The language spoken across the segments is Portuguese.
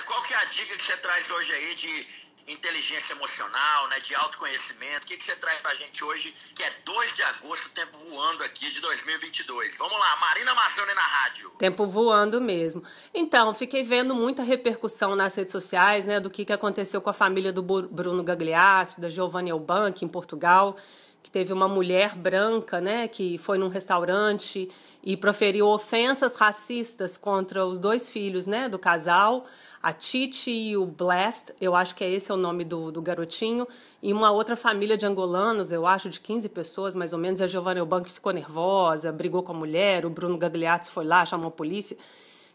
qual que é a dica que você traz hoje aí de inteligência emocional, né, de autoconhecimento? O que você traz pra gente hoje, que é 2 de agosto, tempo voando aqui de 2022? Vamos lá, Marina Mazzoni na rádio. Tempo voando mesmo. Então, fiquei vendo muita repercussão nas redes sociais, né, do que aconteceu com a família do Bruno Gagliasso, da Giovanna Elbank, em Portugal, que teve uma mulher branca, né, que foi num restaurante e proferiu ofensas racistas contra os 2 filhos, né, do casal, a Titi e o Blast, eu acho que esse é o nome do garotinho, e uma outra família de angolanos, eu acho, de 15 pessoas, mais ou menos. A Giovanna Elbank ficou nervosa, brigou com a mulher, o Bruno Gagliasso foi lá, chamou a polícia.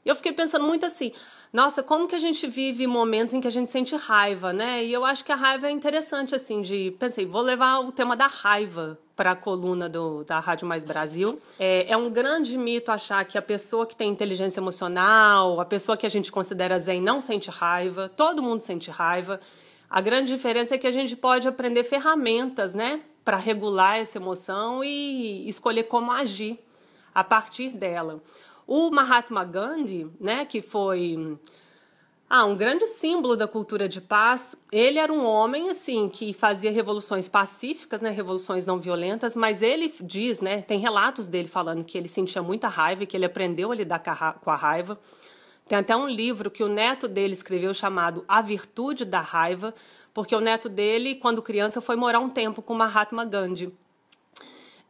E eu fiquei pensando muito assim, nossa, como que a gente vive momentos em que a gente sente raiva, né? E eu acho que a raiva é interessante, assim, pensei, vou levar o tema da raiva para a coluna da Rádio Mais Brasil. É um grande mito achar que a pessoa que tem inteligência emocional, a pessoa que a gente considera zen, não sente raiva. Todo mundo sente raiva. A grande diferença é que a gente pode aprender ferramentas, né, para regular essa emoção e escolher como agir a partir dela. O Mahatma Gandhi, né, que foi um grande símbolo da cultura de paz, ele era um homem assim que fazia revoluções pacíficas, né, revoluções não violentas, mas ele diz, né, tem relatos dele falando que ele sentia muita raiva e que ele aprendeu a lidar com a raiva. Tem até um livro que o neto dele escreveu chamado A Virtude da Raiva, porque o neto dele, quando criança, foi morar um tempo com Mahatma Gandhi.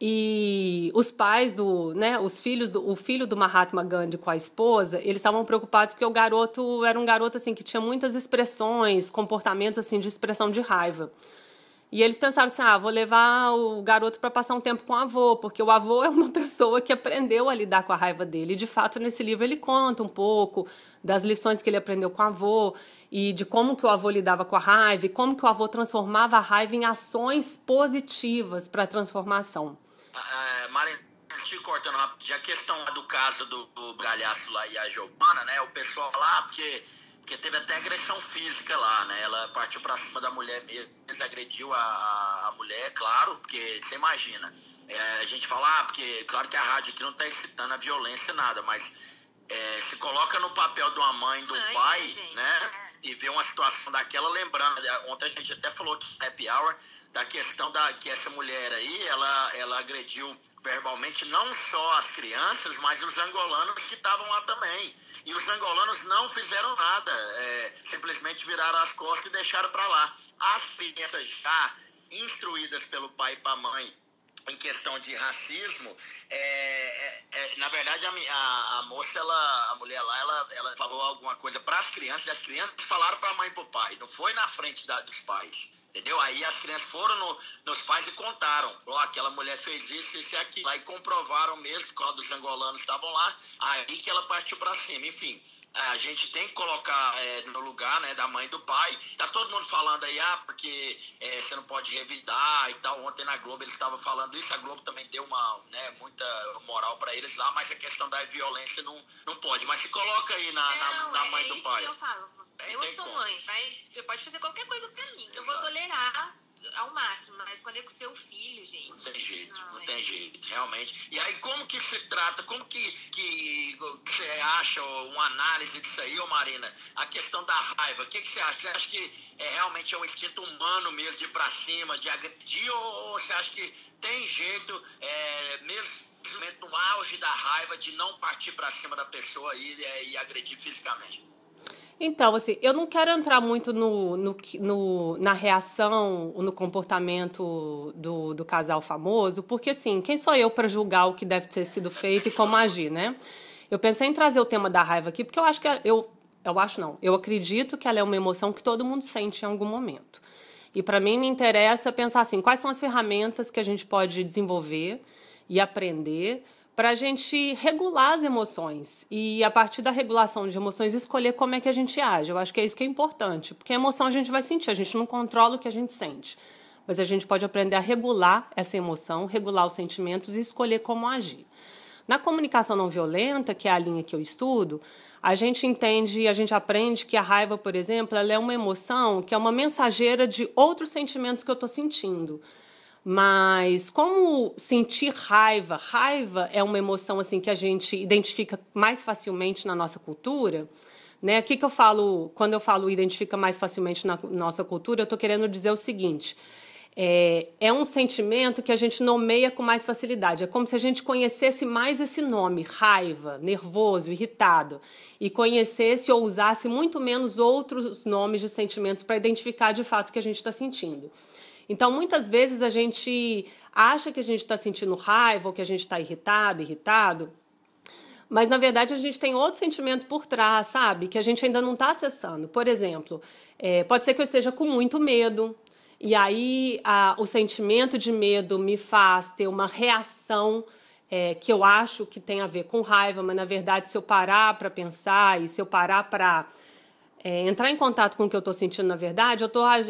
E os pais o filho do Mahatma Gandhi com a esposa, eles estavam preocupados porque o garoto era um garoto assim que tinha muitas expressões, comportamentos assim de expressão de raiva. E eles pensaram assim, vou levar o garoto para passar um tempo com o avô, porque o avô é uma pessoa que aprendeu a lidar com a raiva dele. E, de fato, nesse livro ele conta um pouco das lições que ele aprendeu com o avô e de como que o avô lidava com a raiva e como que o avô transformava a raiva em ações positivas para a transformação. Marina, te cortando rapidinho, a questão do caso do Galhaço lá e a Giovanna, né? O pessoal lá, porque teve até agressão física lá, né? Ela partiu pra cima da mulher mesmo, agrediu a mulher, claro, porque você imagina. A gente fala, porque claro que a rádio aqui não tá excitando a violência, nada, mas se coloca no papel de uma mãe, do pai, gente, né? E vê uma situação daquela, lembrando, ontem a gente até falou que happy hour, da questão que essa mulher aí, ela agrediu verbalmente não só as crianças, mas os angolanos que estavam lá também. E os angolanos não fizeram nada, simplesmente viraram as costas e deixaram para lá. As crianças já instruídas pelo pai e pela mãe em questão de racismo, na verdade a moça, a mulher lá, ela falou alguma coisa para as crianças, e as crianças falaram para a mãe e para o pai, não foi na frente dos pais. Entendeu? Aí as crianças foram nos pais e contaram. Aquela mulher fez isso e aquilo. Aí comprovaram mesmo, por causa dos angolanos estavam lá. Aí que ela partiu para cima. Enfim, a gente tem que colocar no lugar, né, da mãe e do pai. Tá todo mundo falando aí, porque você não pode revidar e tal. Ontem na Globo eles estavam falando isso. A Globo também deu muita moral para eles lá, mas a questão da violência não pode. Mas se coloca aí na mãe do pai. Que eu falo. Eu sou mãe, você pode fazer qualquer coisa pra mim. Exato. Eu vou tolerar ao máximo, mas quando é com o seu filho, gente... Não tem jeito, não tem jeito, realmente. E aí, como que se trata, como que você acha uma análise disso aí, Marina? A questão da raiva, o que você acha? Você acha que realmente é um instinto humano mesmo de ir pra cima, de agredir, ou você acha que tem jeito, mesmo no auge da raiva, de não partir pra cima da pessoa e agredir fisicamente? Então, assim, eu não quero entrar muito na reação, no comportamento do casal famoso, porque, assim, quem sou eu para julgar o que deve ter sido feito e como agir, né? Eu pensei em trazer o tema da raiva aqui, porque eu acho que eu acredito que ela é uma emoção que todo mundo sente em algum momento. E para mim me interessa pensar assim, quais são as ferramentas que a gente pode desenvolver e aprender para a gente regular as emoções e, a partir da regulação de emoções, escolher como é que a gente age. Eu acho que é isso que é importante, porque a emoção a gente vai sentir, a gente não controla o que a gente sente, mas a gente pode aprender a regular essa emoção, regular os sentimentos e escolher como agir. Na comunicação não violenta, que é a linha que eu estudo, a gente aprende que a raiva, por exemplo, ela é uma emoção que é uma mensageira de outros sentimentos que eu estou sentindo. Mas como sentir raiva é uma emoção assim que a gente identifica mais facilmente na nossa cultura, né? O que eu falo, quando eu falo identifica mais facilmente na nossa cultura, eu estou querendo dizer o seguinte: é um sentimento que a gente nomeia com mais facilidade. É como se a gente conhecesse mais esse nome, raiva, nervoso, irritado, e conhecesse ou usasse muito menos outros nomes de sentimentos para identificar de fato o que a gente está sentindo. Então, muitas vezes a gente acha que a gente está sentindo raiva ou que a gente está irritado, mas, na verdade, a gente tem outros sentimentos por trás, sabe? Que a gente ainda não está acessando. Por exemplo, pode ser que eu esteja com muito medo. E aí o sentimento de medo me faz ter uma reação que eu acho que tem a ver com raiva, mas na verdade se eu parar para pensar e se eu parar para entrar em contato com o que eu estou sentindo na verdade,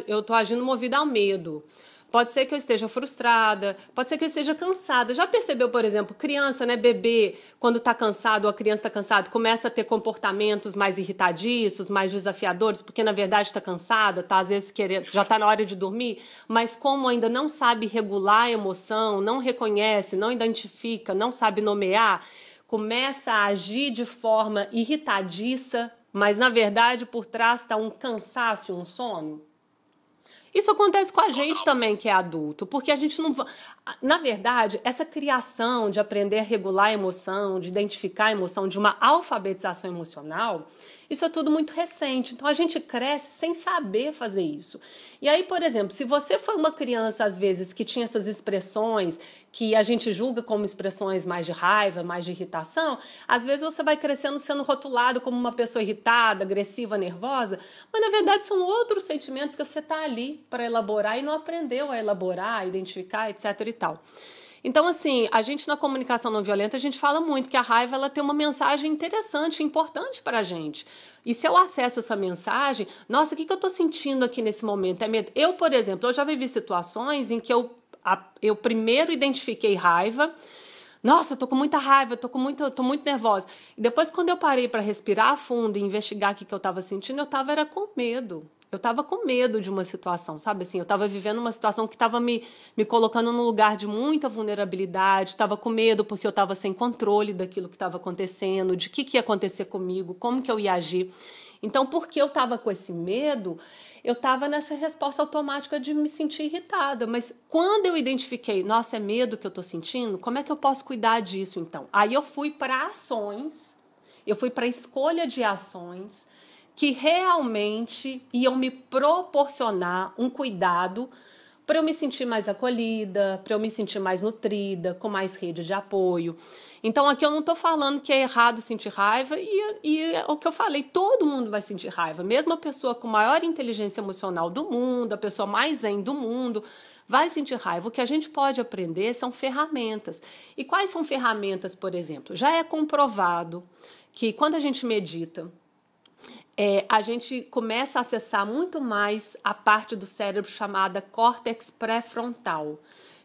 eu tô agindo movida ao medo. Pode ser que eu esteja frustrada, pode ser que eu esteja cansada. Já percebeu, por exemplo, criança, né, bebê, quando está cansado ou a criança está cansada, começa a ter comportamentos mais irritadiços, mais desafiadores, porque na verdade está cansada, está às vezes querendo, já está na hora de dormir, mas como ainda não sabe regular a emoção, não reconhece, não identifica, não sabe nomear, começa a agir de forma irritadiça, mas na verdade por trás está um cansaço, um sono. Isso acontece com a gente também, que é adulto, porque a gente não... Na verdade, essa criação de aprender a regular a emoção, de identificar a emoção, de uma alfabetização emocional, isso é tudo muito recente. Então, a gente cresce sem saber fazer isso. E aí, por exemplo, se você foi uma criança, às vezes, que tinha essas expressões que a gente julga como expressões mais de raiva, mais de irritação, às vezes você vai crescendo sendo rotulado como uma pessoa irritada, agressiva, nervosa, mas na verdade são outros sentimentos que você está ali para elaborar e não aprendeu a elaborar, a identificar, etc. e tal. Então, assim, a gente na comunicação não violenta, a gente fala muito que a raiva ela tem uma mensagem interessante, importante para a gente. E se eu acesso essa mensagem, nossa, o que eu estou sentindo aqui nesse momento? É medo. Eu, por exemplo, eu já vivi situações em que eu primeiro identifiquei raiva. Nossa, eu tô com muita raiva, tô muito nervosa. E depois, quando eu parei para respirar fundo e investigar o que eu estava sentindo, eu estava com medo. Eu estava com medo de uma situação, sabe assim? Eu estava vivendo uma situação que estava me colocando num lugar de muita vulnerabilidade, estava com medo porque eu estava sem controle daquilo que estava acontecendo, de que ia acontecer comigo, como que eu ia agir. Então, porque eu estava com esse medo, eu estava nessa resposta automática de me sentir irritada. Mas quando eu identifiquei, nossa, é medo que eu estou sentindo, como é que eu posso cuidar disso, então? Aí eu fui para ações, eu fui para a escolha de ações que realmente iam me proporcionar um cuidado para eu me sentir mais acolhida, para eu me sentir mais nutrida, com mais rede de apoio. Então aqui eu não estou falando que é errado sentir raiva e é o que eu falei, todo mundo vai sentir raiva, mesmo a pessoa com maior inteligência emocional do mundo, a pessoa mais zen do mundo, vai sentir raiva. O que a gente pode aprender são ferramentas. E quais são ferramentas, por exemplo? Já é comprovado que quando a gente medita, a gente começa a acessar muito mais a parte do cérebro chamada córtex pré-frontal,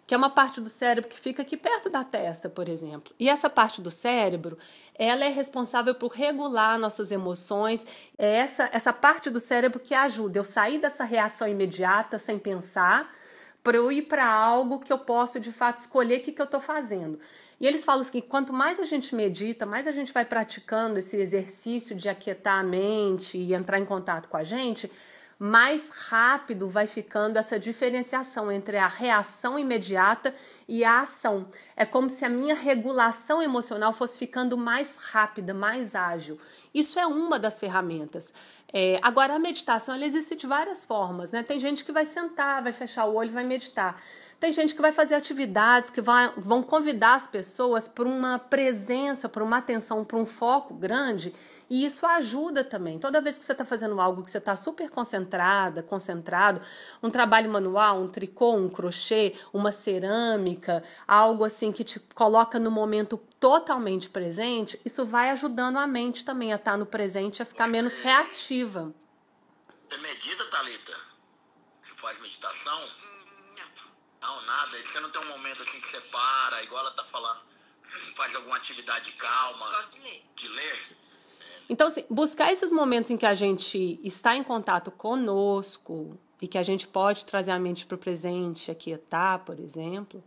que é uma parte do cérebro que fica aqui perto da testa, por exemplo. E essa parte do cérebro, ela é responsável por regular nossas emoções. É essa parte do cérebro que ajuda eu sair dessa reação imediata, sem pensar, para eu ir para algo que eu posso, de fato, escolher o que eu estou fazendo. E eles falam que quanto mais a gente medita, mais a gente vai praticando esse exercício de aquietar a mente e entrar em contato com a gente, mais rápido vai ficando essa diferenciação entre a reação imediata e a ação. É como se a minha regulação emocional fosse ficando mais rápida, mais ágil. Isso é uma das ferramentas. Agora, a meditação ela existe de várias formas, né? Tem gente que vai sentar, vai fechar o olho e vai meditar. Tem gente que vai fazer atividades que vão convidar as pessoas para uma presença, para uma atenção, para um foco grande, e isso ajuda também. Toda vez que você está fazendo algo que você está super concentrado, um trabalho manual, um tricô, um crochê, uma cerâmica, algo assim que te coloca no momento totalmente presente, isso vai ajudando a mente também a estar no presente, a ficar menos reativa. Você medita, Thalita? Você faz meditação? Não, nada. Você não tem um momento assim que você para, igual ela tá falando, faz alguma atividade calma? Gosto de ler. De ler? Então, assim, buscar esses momentos em que a gente está em contato conosco e que a gente pode trazer a mente para o presente, aquietar, por exemplo,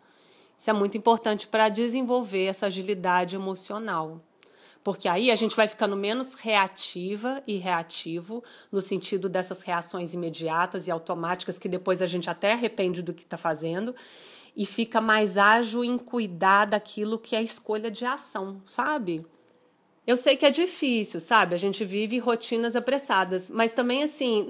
isso é muito importante para desenvolver essa agilidade emocional. Porque aí a gente vai ficando menos reativa e reativo, no sentido dessas reações imediatas e automáticas que depois a gente até arrepende do que está fazendo, e fica mais ágil em cuidar daquilo que é escolha de ação, sabe? Eu sei que é difícil, sabe? A gente vive rotinas apressadas, mas também assim,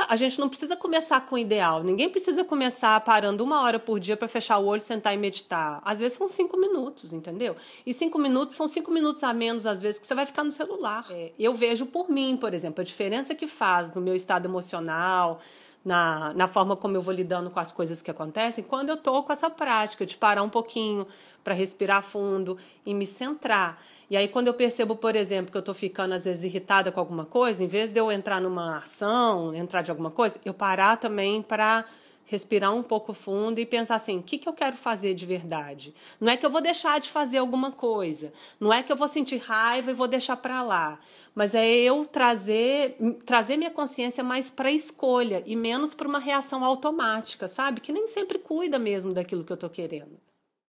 a gente não precisa começar com o ideal. Ninguém precisa começar parando 1 hora por dia para fechar o olho, sentar e meditar. Às vezes são 5 minutos, entendeu? E 5 minutos são 5 minutos a menos, às vezes, que você vai ficar no celular. Eu vejo por mim, por exemplo, a diferença que faz no meu estado emocional, na forma como eu vou lidando com as coisas que acontecem, quando eu tô com essa prática de parar um pouquinho para respirar fundo e me centrar. E aí, quando eu percebo, por exemplo, que eu tô ficando, às vezes, irritada com alguma coisa, em vez de eu entrar numa ação, entrar de alguma coisa, eu parar também para respirar um pouco fundo e pensar assim, o que eu quero fazer de verdade? Não é que eu vou deixar de fazer alguma coisa, não é que eu vou sentir raiva e vou deixar para lá, mas é eu trazer minha consciência mais para a escolha e menos para uma reação automática, sabe? Que nem sempre cuida mesmo daquilo que eu tô querendo.